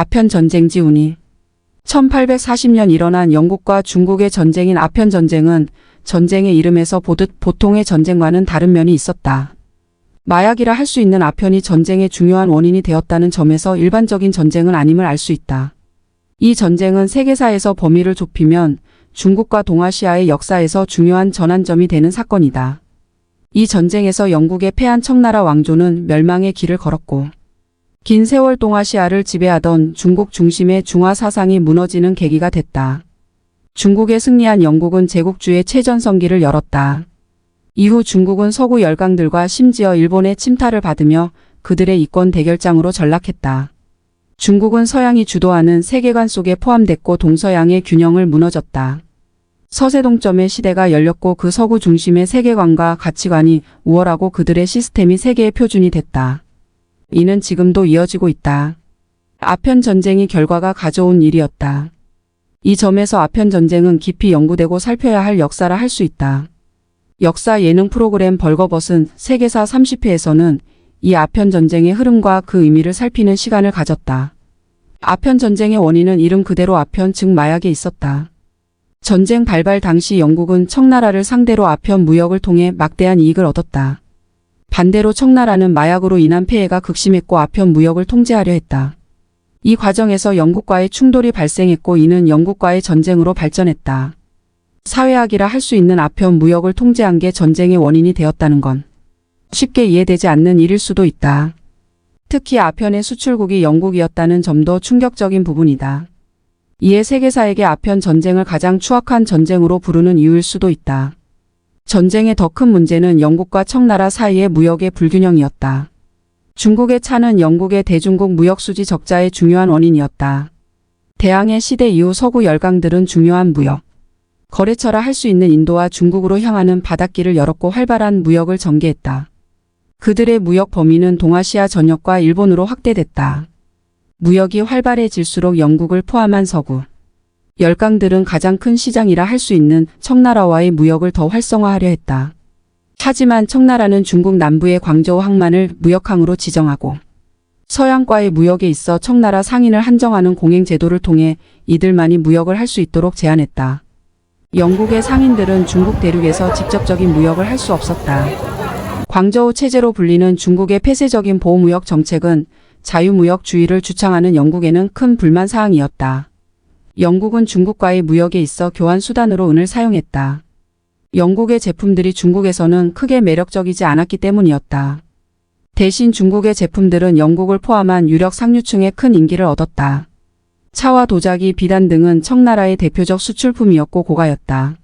아편 전쟁지 운이 1840년 일어난 영국과 중국의 전쟁인 아편 전쟁은 전쟁의 이름에서 보듯 보통의 전쟁과는 다른 면이 있었다. 마약이라 할 수 있는 아편이 전쟁의 중요한 원인이 되었다는 점에서 일반적인 전쟁은 아님을 알 수 있다. 이 전쟁은 세계사에서 범위를 좁히면 중국과 동아시아의 역사에서 중요한 전환점이 되는 사건이다. 이 전쟁에서 영국의 패한 청나라 왕조는 멸망의 길을 걸었고 긴 세월 동아시아를 지배하던 중국 중심의 중화 사상이 무너지는 계기가 됐다. 중국에 승리한 영국은 제국주의 최전성기를 열었다. 이후 중국은 서구 열강들과 심지어 일본의 침탈을 받으며 그들의 이권 대결장으로 전락했다. 중국은 서양이 주도하는 세계관 속에 포함됐고 동서양의 균형을 무너졌다. 서세동점의 시대가 열렸고 그 서구 중심의 세계관과 가치관이 우월하고 그들의 시스템이 세계의 표준이 됐다. 이는 지금도 이어지고 있다. 아편 전쟁이 결과가 가져온 일이었다. 이 점에서 아편 전쟁은 깊이 연구되고 살펴야 할 역사라 할 수 있다. 역사 예능 프로그램 벌거벗은 세계사 30회에서는 이 아편 전쟁의 흐름과 그 의미를 살피는 시간을 가졌다. 아편 전쟁의 원인은 이름 그대로 아편 즉 마약에 있었다. 전쟁 발발 당시 영국은 청나라를 상대로 아편 무역을 통해 막대한 이익을 얻었다. 반대로 청나라는 마약으로 인한 폐해가 극심했고 아편 무역을 통제하려 했다. 이 과정에서 영국과의 충돌이 발생했고 이는 영국과의 전쟁으로 발전했다. 사회학이라 할 수 있는 아편 무역을 통제한 게 전쟁의 원인이 되었다는 건 쉽게 이해되지 않는 일일 수도 있다. 특히 아편의 수출국이 영국이었다는 점도 충격적인 부분이다. 이에 세계사에게 아편 전쟁을 가장 추악한 전쟁으로 부르는 이유일 수도 있다. 전쟁의 더 큰 문제는 영국과 청나라 사이의 무역의 불균형이었다. 중국의 차는 영국의 대중국 무역 수지 적자의 중요한 원인이었다. 대항해 시대 이후 서구 열강들은 중요한 무역 거래처라 할 수 있는 인도와 중국으로 향하는 바닷길을 열었고 활발한 무역을 전개했다. 그들의 무역 범위는 동아시아 전역과 일본으로 확대됐다. 무역이 활발해질수록 영국을 포함한 서구 열강들은 가장 큰 시장이라 할 수 있는 청나라와의 무역을 더 활성화하려 했다. 하지만 청나라는 중국 남부의 광저우 항만을 무역항으로 지정하고 서양과의 무역에 있어 청나라 상인을 한정하는 공행 제도를 통해 이들만이 무역을 할 수 있도록 제한했다. 영국의 상인들은 중국 대륙에서 직접적인 무역을 할 수 없었다. 광저우 체제로 불리는 중국의 폐쇄적인 보호무역 정책은 자유무역주의를 주창하는 영국에는 큰 불만사항이었다. 영국은 중국과의 무역에 있어 교환 수단으로 은을 사용했다. 영국의 제품들이 중국에서는 크게 매력적이지 않았기 때문이었다. 대신 중국의 제품들은 영국을 포함한 유력 상류층의 큰 인기를 얻었다. 차와 도자기, 비단 등은 청나라의 대표적 수출품이었고 고가였다.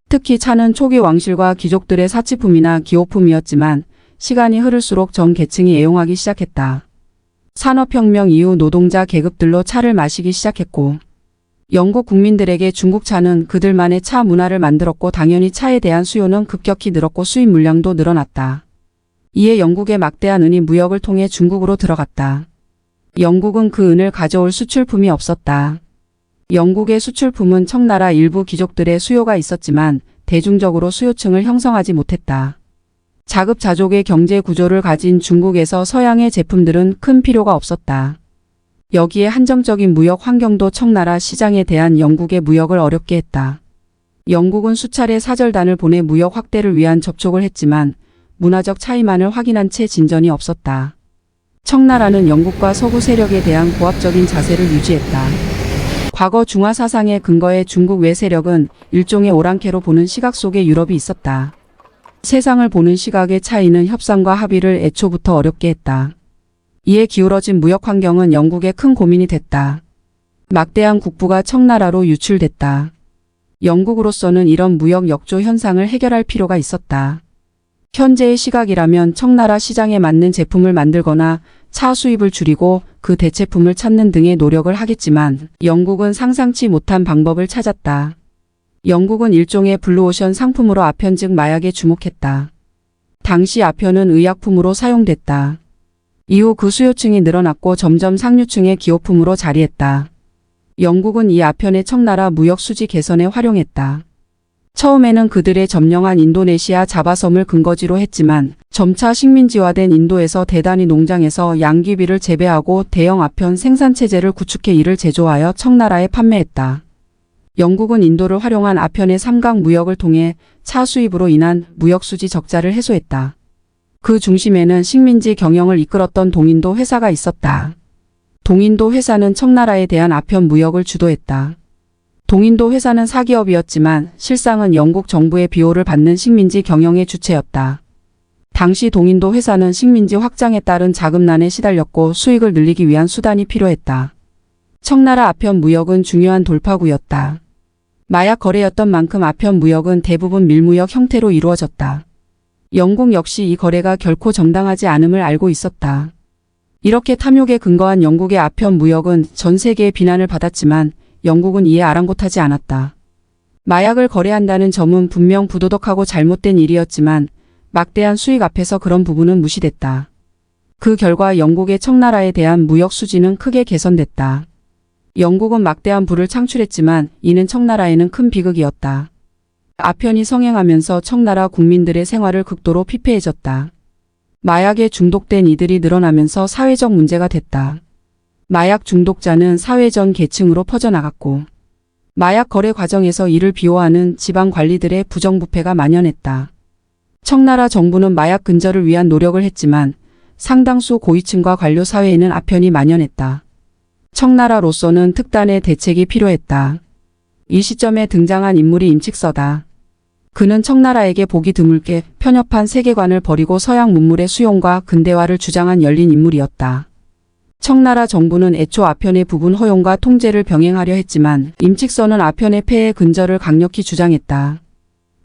특히 차는 초기 왕실과 귀족들의 사치품이나 기호품이었지만 시간이 흐를수록 전 계층이 애용하기 시작했다. 산업혁명 이후 노동자 계급들로 차를 마시기 시작했고 영국 국민들에게 중국 차는 그들만의 차 문화를 만들었고 당연히 차에 대한 수요는 급격히 늘었고 수입 물량도 늘어났다. 이에 영국의 막대한 은이 무역을 통해 중국으로 들어갔다. 영국은 그 은을 가져올 수출품이 없었다. 영국의 수출품은 청나라 일부 귀족들의 수요가 있었지만 대중적으로 수요층을 형성하지 못했다. 자급자족의 경제 구조를 가진 중국에서 서양의 제품들은 큰 필요가 없었다. 여기에 한정적인 무역 환경도 청나라 시장에 대한 영국의 무역을 어렵게 했다. 영국은 수차례 사절단을 보내 무역 확대를 위한 접촉을 했지만 문화적 차이만을 확인한 채 진전이 없었다. 청나라는 영국과 서구 세력에 대한 고압적인 자세를 유지했다. 과거 중화 사상의 근거에 중국 외 세력은 일종의 오랑캐로 보는 시각 속에 유럽이 있었다. 세상을 보는 시각의 차이는 협상과 합의를 애초부터 어렵게 했다. 이에 기울어진 무역 환경은 영국에 큰 고민이 됐다. 막대한 국부가 청나라로 유출됐다. 영국으로서는 이런 무역 역조 현상을 해결할 필요가 있었다. 현재의 시각이라면 청나라 시장에 맞는 제품을 만들거나 차 수입을 줄이고 그 대체품을 찾는 등의 노력을 하겠지만 영국은 상상치 못한 방법을 찾았다. 영국은 일종의 블루오션 상품으로 아편 즉 마약에 주목했다. 당시 아편은 의약품으로 사용됐다. 이후 그 수요층이 늘어났고 점점 상류층의 기호품으로 자리했다. 영국은 이 아편의 청나라 무역 수지 개선에 활용했다. 처음에는 그들의 점령한 인도네시아 자바섬을 근거지로 했지만 점차 식민지화된 인도에서 대단히 농장에서 양귀비를 재배하고 대형 아편 생산체제를 구축해 이를 제조하여 청나라에 판매했다. 영국은 인도를 활용한 아편의 삼각 무역을 통해 차 수입으로 인한 무역수지 적자를 해소했다. 그 중심에는 식민지 경영을 이끌었던 동인도 회사가 있었다. 동인도 회사는 청나라에 대한 아편 무역을 주도했다. 동인도 회사는 사기업이었지만 실상은 영국 정부의 비호를 받는 식민지 경영의 주체였다. 당시 동인도 회사는 식민지 확장에 따른 자금난에 시달렸고 수익을 늘리기 위한 수단이 필요했다. 청나라 아편 무역은 중요한 돌파구였다. 마약 거래였던 만큼 아편 무역은 대부분 밀무역 형태로 이루어졌다. 영국 역시 이 거래가 결코 정당하지 않음을 알고 있었다. 이렇게 탐욕에 근거한 영국의 아편 무역은 전 세계의 비난을 받았지만 영국은 이에 아랑곳하지 않았다. 마약을 거래한다는 점은 분명 부도덕하고 잘못된 일이었지만 막대한 수익 앞에서 그런 부분은 무시됐다. 그 결과 영국의 청나라에 대한 무역 수지는 크게 개선됐다. 영국은 막대한 부를 창출했지만 이는 청나라에는 큰 비극이었다. 아편이 성행하면서 청나라 국민들의 생활을 극도로 피폐해졌다. 마약에 중독된 이들이 늘어나면서 사회적 문제가 됐다. 마약 중독자는 사회 전 계층으로 퍼져나갔고 마약 거래 과정에서 이를 비호하는 지방 관리들의 부정부패가 만연했다. 청나라 정부는 마약 근절을 위한 노력을 했지만 상당수 고위층과 관료 사회에는 아편이 만연했다. 청나라로서는 특단의 대책이 필요했다. 이 시점에 등장한 인물이 임칙서다. 그는 청나라에게 보기 드물게 편협한 세계관을 버리고 서양 문물의 수용과 근대화를 주장한 열린 인물이었다. 청나라 정부는 애초 아편의 부분 허용과 통제를 병행하려 했지만 임칙서는 아편의 폐해 근절을 강력히 주장했다.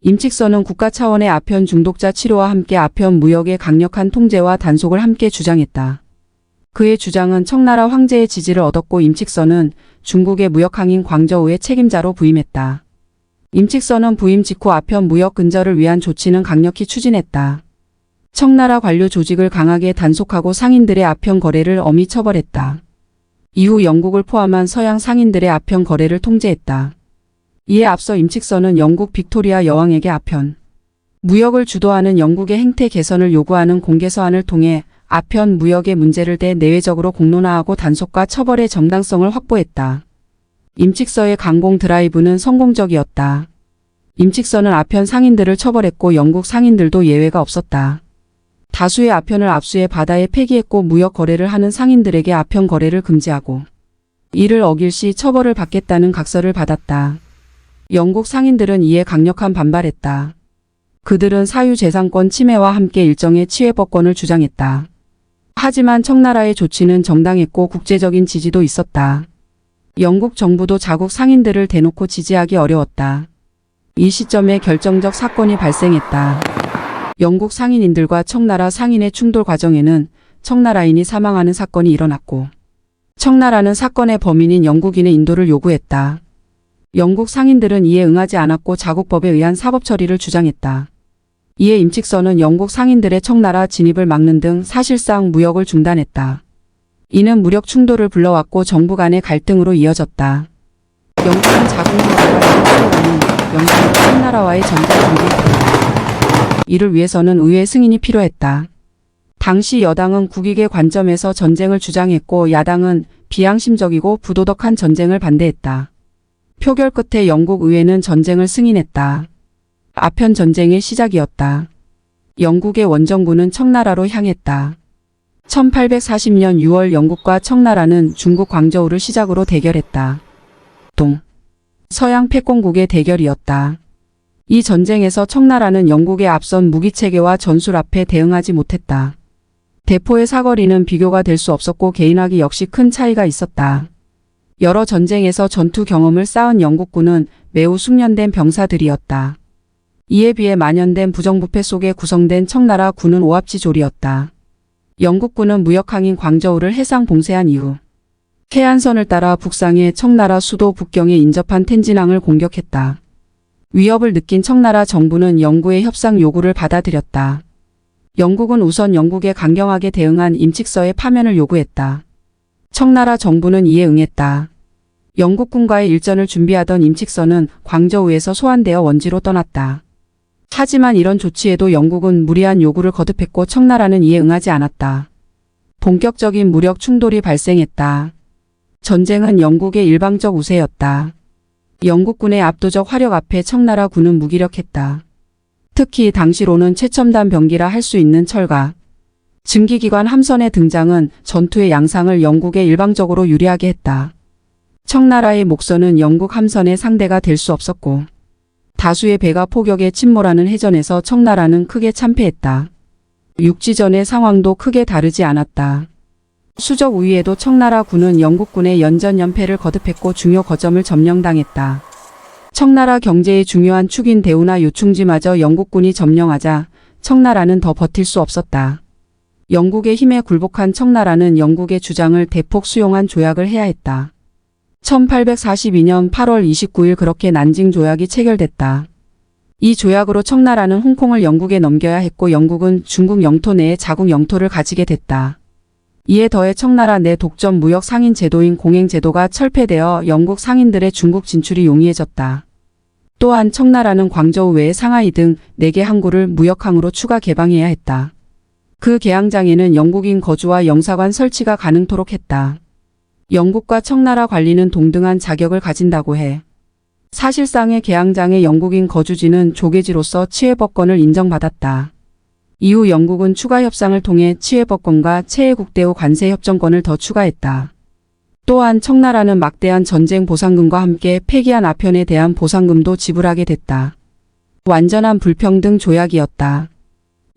임칙서는 국가 차원의 아편 중독자 치료와 함께 아편 무역의 강력한 통제와 단속을 함께 주장했다. 그의 주장은 청나라 황제의 지지를 얻었고 임칙서는 중국의 무역항인 광저우의 책임자로 부임했다. 임칙서는 부임 직후 아편 무역 근절을 위한 조치는 강력히 추진했다. 청나라 관료 조직을 강하게 단속하고 상인들의 아편 거래를 엄히 처벌했다. 이후 영국을 포함한 서양 상인들의 아편 거래를 통제했다. 이에 앞서 임칙서는 영국 빅토리아 여왕에게 아편 무역을 주도하는 영국의 행태 개선을 요구하는 공개서한을 통해 아편 무역의 문제를 대내외적으로 공론화하고 단속과 처벌의 정당성을 확보했다. 임칙서의 강공 드라이브는 성공적이었다. 임칙서는 아편 상인들을 처벌했고 영국 상인들도 예외가 없었다. 다수의 아편을 압수해 바다에 폐기했고 무역 거래를 하는 상인들에게 아편 거래를 금지하고 이를 어길 시 처벌을 받겠다는 각서를 받았다. 영국 상인들은 이에 강력한 반발했다. 그들은 사유재산권 침해와 함께 일정의 치외법권을 주장했다. 하지만 청나라의 조치는 정당했고 국제적인 지지도 있었다. 영국 정부도 자국 상인들을 대놓고 지지하기 어려웠다. 이 시점에 결정적 사건이 발생했다. 영국 상인인들과 청나라 상인의 충돌 과정에는 청나라인이 사망하는 사건이 일어났고 청나라는 사건의 범인인 영국인의 인도를 요구했다. 영국 상인들은 이에 응하지 않았고 자국법에 의한 사법 처리를 주장했다. 이에 임칙서는 영국 상인들의 청나라 진입을 막는 등 사실상 무역을 중단했다. 이는 무력 충돌을 불러왔고 정부 간의 갈등으로 이어졌다. 영국은 자국 나라를 추구하는 영국은 청나라와의 전쟁 준비했다. 이를 위해서는 의회 승인이 필요했다. 당시 여당은 국익의 관점에서 전쟁을 주장했고 야당은 비양심적이고 부도덕한 전쟁을 반대했다. 표결 끝에 영국 의회는 전쟁을 승인했다. 아편 전쟁의 시작이었다. 영국의 원정부는 청나라로 향했다. 1840년 6월 영국과 청나라는 중국 광저우를 시작으로 대결했다. 동, 서양 패권국의 대결이었다. 이 전쟁에서 청나라는 영국의 앞선 무기체계와 전술 앞에 대응하지 못했다. 대포의 사거리는 비교가 될 수 없었고 개인화기 역시 큰 차이가 있었다. 여러 전쟁에서 전투 경험을 쌓은 영국군은 매우 숙련된 병사들이었다. 이에 비해 만연된 부정부패 속에 구성된 청나라 군은 오합지졸이었다. 영국군은 무역항인 광저우를 해상 봉쇄한 이후 해안선을 따라 북상해 청나라 수도 북경에 인접한 텐진항을 공격했다. 위협을 느낀 청나라 정부는 영구의 협상 요구를 받아들였다. 영국은 우선 영국에 강경하게 대응한 임칙서의 파면을 요구했다. 청나라 정부는 이에 응했다. 영국군과의 일전을 준비하던 임칙선은 광저우에서 소환되어 원지로 떠났다. 하지만 이런 조치에도 영국은 무리한 요구를 거듭했고 청나라는 이에 응하지 않았다. 본격적인 무력 충돌이 발생했다. 전쟁은 영국의 일방적 우세였다. 영국군의 압도적 화력 앞에 청나라 군은 무기력했다. 특히 당시로는 최첨단 병기라 할 수 있는 철과 증기기관 함선의 등장은 전투의 양상을 영국에 일방적으로 유리하게 했다. 청나라의 목선은 영국 함선의 상대가 될 수 없었고 다수의 배가 포격에 침몰하는 해전에서 청나라는 크게 참패했다. 육지전의 상황도 크게 다르지 않았다. 수적 우위에도 청나라 군은 영국군의 연전연패를 거듭했고 중요 거점을 점령당했다. 청나라 경제의 중요한 축인 대우나 요충지마저 영국군이 점령하자 청나라는 더 버틸 수 없었다. 영국의 힘에 굴복한 청나라는 영국의 주장을 대폭 수용한 조약을 해야 했다. 1842년 8월 29일 그렇게 난징 조약이 체결됐다. 이 조약으로 청나라는 홍콩을 영국에 넘겨야 했고 영국은 중국 영토 내에 자국 영토를 가지게 됐다. 이에 더해 청나라 내 독점 무역 상인 제도인 공행 제도가 철폐되어 영국 상인들의 중국 진출이 용이해졌다. 또한 청나라는 광저우 외에 상하이 등 4개 항구를 무역항으로 추가 개방해야 했다. 그 개항장에는 영국인 거주와 영사관 설치가 가능토록 했다. 영국과 청나라 관리는 동등한 자격을 가진다고 해. 사실상의 개항장의 영국인 거주지는 조계지로서 치외법권을 인정받았다. 이후 영국은 추가 협상을 통해 치외법권과 최애국대우 관세협정권을 더 추가했다. 또한 청나라는 막대한 전쟁 보상금과 함께 폐기한 아편에 대한 보상금도 지불하게 됐다. 완전한 불평등 조약이었다.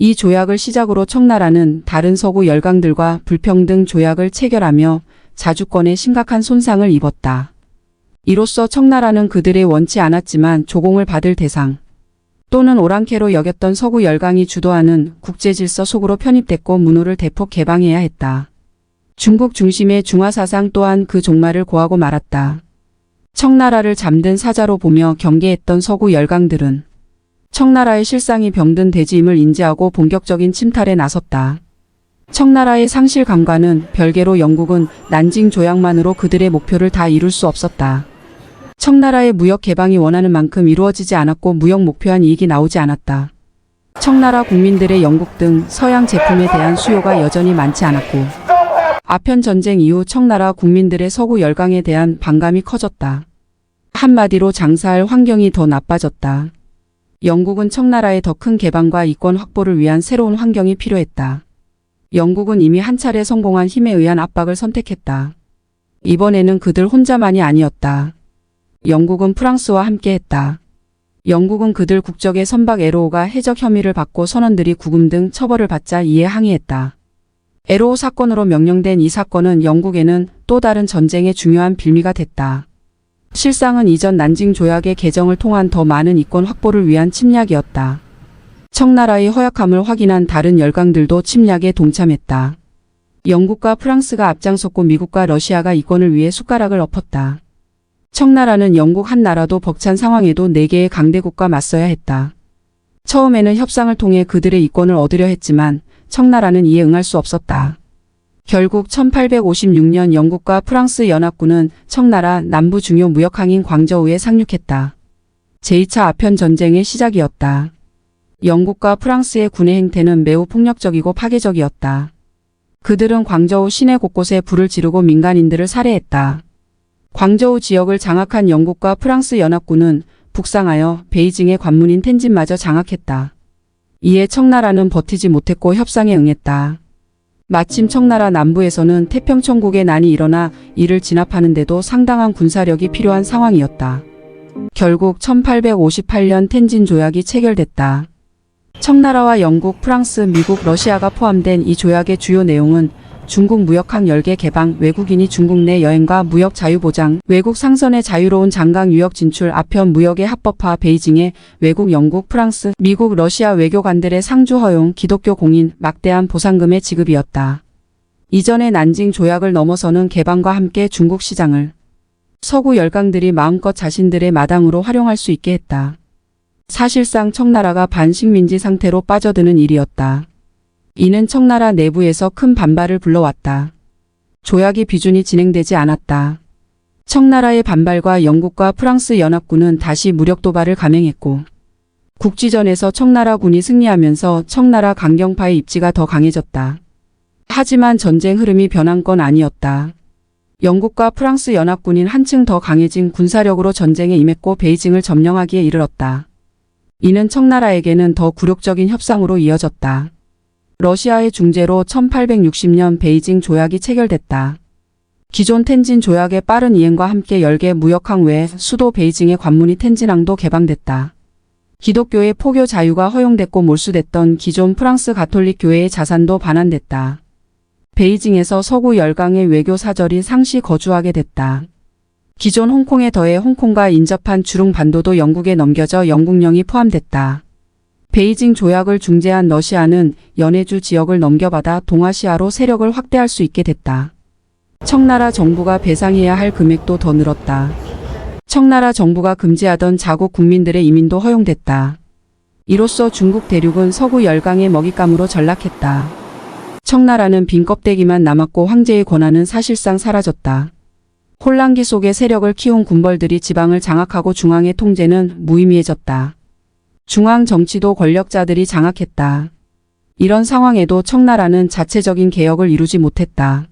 이 조약을 시작으로 청나라는 다른 서구 열강들과 불평등 조약을 체결하며 자주권에 심각한 손상을 입었다. 이로써 청나라는 그들의 원치 않았지만 조공을 받을 대상 또는 오랑캐로 여겼던 서구 열강이 주도하는 국제질서 속으로 편입됐고 문호를 대폭 개방해야 했다. 중국 중심의 중화사상 또한 그 종말을 고하고 말았다. 청나라를 잠든 사자로 보며 경계했던 서구 열강들은 청나라의 실상이 병든 대지임을 인지하고 본격적인 침탈에 나섰다. 청나라의 상실 감과는 별개로 영국은 난징 조약만으로 그들의 목표를 다 이룰 수 없었다. 청나라의 무역 개방이 원하는 만큼 이루어지지 않았고 무역 목표한 이익이 나오지 않았다. 청나라 국민들의 영국 등 서양 제품에 대한 수요가 여전히 많지 않았고 아편 전쟁 이후 청나라 국민들의 서구 열강에 대한 반감이 커졌다. 한마디로 장사할 환경이 더 나빠졌다. 영국은 청나라의 더 큰 개방과 이권 확보를 위한 새로운 환경이 필요했다. 영국은 이미 한 차례 성공한 힘에 의한 압박을 선택했다. 이번에는 그들 혼자만이 아니었다. 영국은 프랑스와 함께했다. 영국은 그들 국적의 선박 에로오가 해적 혐의를 받고 선원들이 구금 등 처벌을 받자 이에 항의했다. 에로오 사건으로 명령된 이 사건은 영국에는 또 다른 전쟁의 중요한 빌미가 됐다. 실상은 이전 난징 조약의 개정을 통한 더 많은 이권 확보를 위한 침략이었다. 청나라의 허약함을 확인한 다른 열강들도 침략에 동참했다. 영국과 프랑스가 앞장섰고 미국과 러시아가 이권을 위해 숟가락을 엎었다. 청나라는 영국 한 나라도 벅찬 상황에도 4개의 강대국과 맞서야 했다. 처음에는 협상을 통해 그들의 이권을 얻으려 했지만 청나라는 이에 응할 수 없었다. 결국 1856년 영국과 프랑스 연합군은 청나라 남부 중요 무역항인 광저우에 상륙했다. 제2차 아편 전쟁의 시작이었다. 영국과 프랑스의 군의 행태는 매우 폭력적이고 파괴적이었다. 그들은 광저우 시내 곳곳에 불을 지르고 민간인들을 살해했다. 광저우 지역을 장악한 영국과 프랑스 연합군은 북상하여 베이징의 관문인 텐진마저 장악했다. 이에 청나라는 버티지 못했고 협상에 응했다. 마침 청나라 남부에서는 태평천국의 난이 일어나 이를 진압하는데도 상당한 군사력이 필요한 상황이었다. 결국 1858년 텐진 조약이 체결됐다. 청나라와 영국, 프랑스, 미국, 러시아가 포함된 이 조약의 주요 내용은 중국 무역항 10개 개방, 외국인이 중국 내 여행과 무역 자유 보장, 외국 상선의 자유로운 장강 유역 진출, 아편 무역의 합법화, 베이징의 외국 영국, 프랑스, 미국, 러시아 외교관들의 상주 허용, 기독교 공인, 막대한 보상금의 지급이었다. 이전의 난징 조약을 넘어서는 개방과 함께 중국 시장을 서구 열강들이 마음껏 자신들의 마당으로 활용할 수 있게 했다. 사실상 청나라가 반식민지 상태로 빠져드는 일이었다. 이는 청나라 내부에서 큰 반발을 불러왔다. 조약이 비준이 진행되지 않았다. 청나라의 반발과 영국과 프랑스 연합군은 다시 무력 도발을 감행했고 국지전에서 청나라군이 승리하면서 청나라 강경파의 입지가 더 강해졌다. 하지만 전쟁 흐름이 변한 건 아니었다. 영국과 프랑스 연합군인 한층 더 강해진 군사력으로 전쟁에 임했고 베이징을 점령하기에 이르렀다. 이는 청나라에게는 더 굴욕적인 협상으로 이어졌다. 러시아의 중재로 1860년 베이징 조약이 체결됐다. 기존 텐진 조약의 빠른 이행과 함께 10개 무역항 외에 수도 베이징의 관문이 텐진항도 개방됐다. 기독교의 포교 자유가 허용됐고 몰수됐던 기존 프랑스 가톨릭 교회의 자산도 반환됐다. 베이징에서 서구 열강의 외교 사절이 상시 거주하게 됐다. 기존 홍콩에 더해 홍콩과 인접한 주룽 반도도 영국에 넘겨져 영국령이 포함됐다. 베이징 조약을 중재한 러시아는 연해주 지역을 넘겨받아 동아시아로 세력을 확대할 수 있게 됐다. 청나라 정부가 배상해야 할 금액도 더 늘었다. 청나라 정부가 금지하던 자국 국민들의 이민도 허용됐다. 이로써 중국 대륙은 서구 열강의 먹잇감으로 전락했다. 청나라는 빈 껍데기만 남았고 황제의 권한은 사실상 사라졌다. 혼란기 속에 세력을 키운 군벌들이 지방을 장악하고 중앙의 통제는 무의미해졌다. 중앙 정치도 권력자들이 장악했다. 이런 상황에도 청나라는 자체적인 개혁을 이루지 못했다.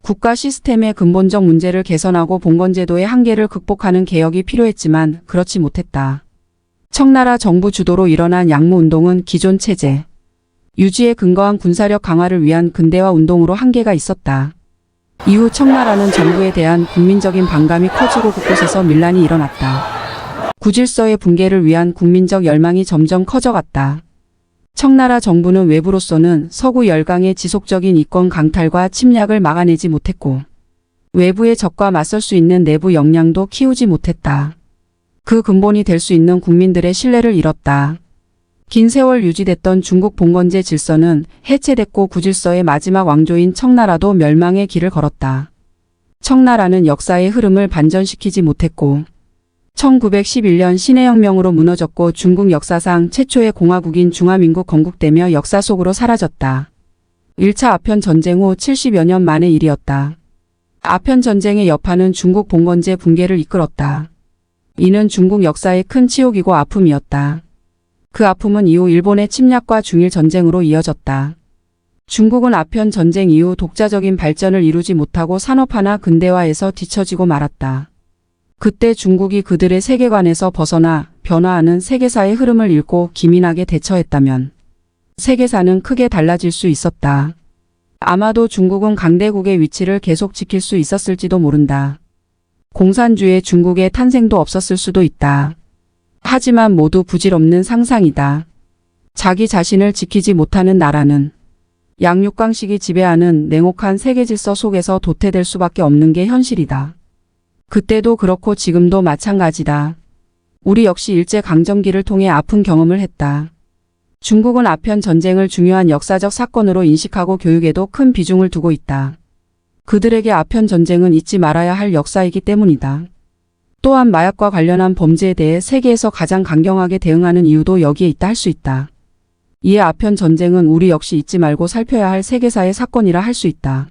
국가 시스템의 근본적 문제를 개선하고 봉건제도의 한계를 극복하는 개혁이 필요했지만 그렇지 못했다. 청나라 정부 주도로 일어난 양무운동은 기존 체제 유지에 근거한 군사력 강화를 위한 근대화 운동으로 한계가 있었다. 이후 청나라는 정부에 대한 국민적인 반감이 커지고 곳곳에서 밀란이 일어났다. 구질서의 붕괴를 위한 국민적 열망이 점점 커져갔다. 청나라 정부는 외부로서는 서구 열강의 지속적인 이권 강탈과 침략을 막아내지 못했고 외부의 적과 맞설 수 있는 내부 역량도 키우지 못했다. 그 근본이 될 수 있는 국민들의 신뢰를 잃었다. 긴 세월 유지됐던 중국 봉건제 질서는 해체됐고 구질서의 마지막 왕조인 청나라도 멸망의 길을 걸었다. 청나라는 역사의 흐름을 반전시키지 못했고 1911년 신해혁명으로 무너졌고 중국 역사상 최초의 공화국인 중화민국 건국되며 역사 속으로 사라졌다. 1차 아편전쟁 후 70여 년 만의 일이었다. 아편전쟁의 여파는 중국 봉건제 붕괴를 이끌었다. 이는 중국 역사의 큰 치욕이고 아픔이었다. 그 아픔은 이후 일본의 침략과 중일 전쟁으로 이어졌다. 중국은 아편 전쟁 이후 독자적인 발전을 이루지 못하고 산업화나 근대화에서 뒤처지고 말았다. 그때 중국이 그들의 세계관에서 벗어나 변화하는 세계사의 흐름을 읽고 기민하게 대처했다면 세계사는 크게 달라질 수 있었다. 아마도 중국은 강대국의 위치를 계속 지킬 수 있었을지도 모른다. 공산주의 중국의 탄생도 없었을 수도 있다. 하지만 모두 부질없는 상상이다. 자기 자신을 지키지 못하는 나라는 양육강식이 지배하는 냉혹한 세계 질서 속에서 도태될 수밖에 없는 게 현실이다. 그때도 그렇고 지금도 마찬가지다. 우리 역시 일제강점기를 통해 아픈 경험을 했다. 중국은 아편 전쟁을 중요한 역사적 사건으로 인식하고 교육에도 큰 비중을 두고 있다. 그들에게 아편 전쟁은 잊지 말아야 할 역사이기 때문이다. 또한 마약과 관련한 범죄에 대해 세계에서 가장 강경하게 대응하는 이유도 여기에 있다 할 수 있다. 이에 아편 전쟁은 우리 역시 잊지 말고 살펴야 할 세계사의 사건이라 할 수 있다.